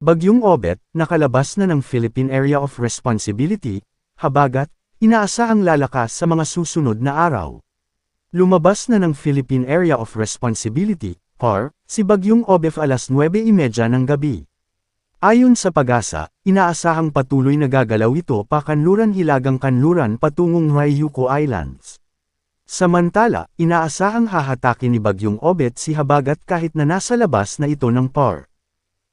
Bagyong Obet, nakalabas na ng Philippine Area of Responsibility, habagat, inaasahang lalakas sa mga susunod na araw. Lumabas na ng Philippine Area of Responsibility, PAR, si Bagyong Obet alas 9:30 ng gabi. Ayon sa Pag-asa, inaasahang patuloy na gagalaw ito pa kanluran-hilagang kanluran patungong Ryukyu Islands. Samantala, inaasahang hahatakin ni Bagyong Obet si habagat kahit na nasa labas na ito ng PAR.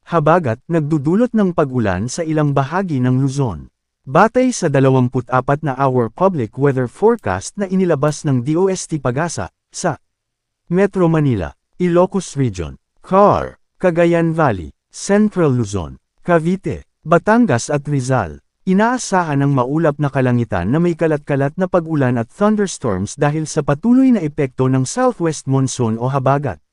Habagat, nagdudulot ng pag-ulan sa ilang bahagi ng Luzon. Batay sa 24 na hour public weather forecast na inilabas ng DOST Pag-asa, sa Metro Manila, Ilocos Region, CAR, Cagayan Valley, Central Luzon, Cavite, Batangas at Rizal, inaasahan ang maulap na kalangitan na may kalat-kalat na pag-ulan at thunderstorms dahil sa patuloy na epekto ng southwest monsoon o habagat.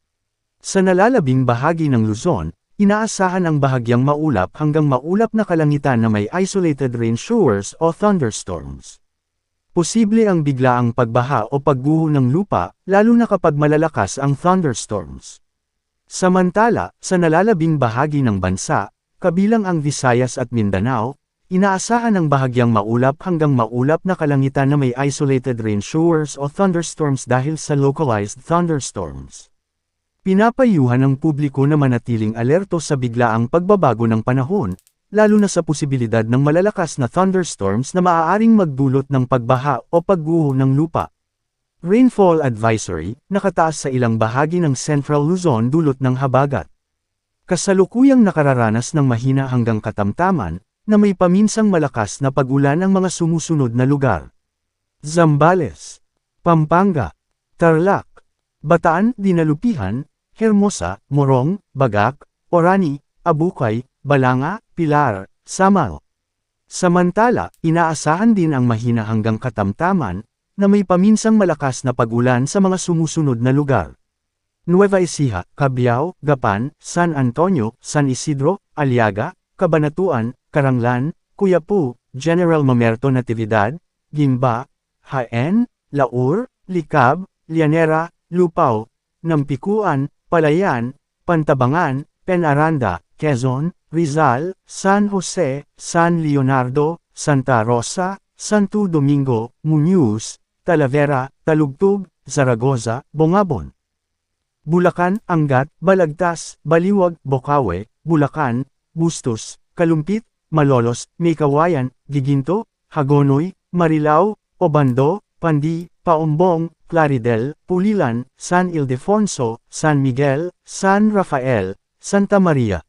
Sa nalalabing bahagi ng Luzon, inaasahan ang bahagyang maulap hanggang maulap na kalangitan na may isolated rain showers o thunderstorms. Posible ang biglaang pagbaha o pagguho ng lupa, lalo na kapag malalakas ang thunderstorms. Samantala, sa nalalabing bahagi ng bansa, kabilang ang Visayas at Mindanao, inaasahan ang bahagyang maulap hanggang maulap na kalangitan na may isolated rain showers o thunderstorms dahil sa localized thunderstorms. Pinapayuhan ng publiko na manatiling alerto sa biglaang pagbabago ng panahon, lalo na sa posibilidad ng malalakas na thunderstorms na maaaring magdulot ng pagbaha o pagguho ng lupa. Rainfall Advisory, nakataas sa ilang bahagi ng Central Luzon dulot ng habagat. Kasalukuyang nakararanas ng mahina hanggang katamtaman, na may paminsang malakas na pag-ulan ang mga sumusunod na lugar. Zambales, Pampanga, Tarlac, Bataan, Dinalupihan, Hermosa, Morong, Bagak, Orani, Abukay, Balanga, Pilar, Samal. Samantala, inaasahan din ang mahina hanggang katamtaman, na may paminsang malakas na pag-ulan sa mga sumusunod na lugar. Nueva Ecija, Cabiao, Gapan, San Antonio, San Isidro, Aliaga, Cabanatuan, Caranglan, Cuyapu, General Mamerto Natividad, Gimba, Jaén, Laur, Licab, Llanera, Lupao, Nampikuan, Palayan, Pantabangan, Penaranda, Quezon, Rizal, San Jose, San Leonardo, Santa Rosa, Santo Domingo, Muñoz, Talavera, Talugtog, Zaragoza, Bongabon. Bulacan, Angat, Balagtas, Baliwag, Bocaue, Bulacan, Bustos, Kalumpit, Malolos, Maykawayan, Giginto, Hagonoy, Marilao, Obando, Pandi, Paombong, Claridel, Pulilan, San Ildefonso, San Miguel, San Rafael, Santa Maria.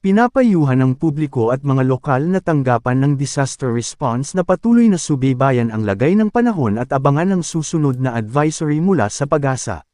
Pinapayuhan ng publiko at mga lokal na tanggapan ng disaster response na patuloy na subaybayan ang lagay ng panahon at abangan ang susunod na advisory mula sa Pag-asa.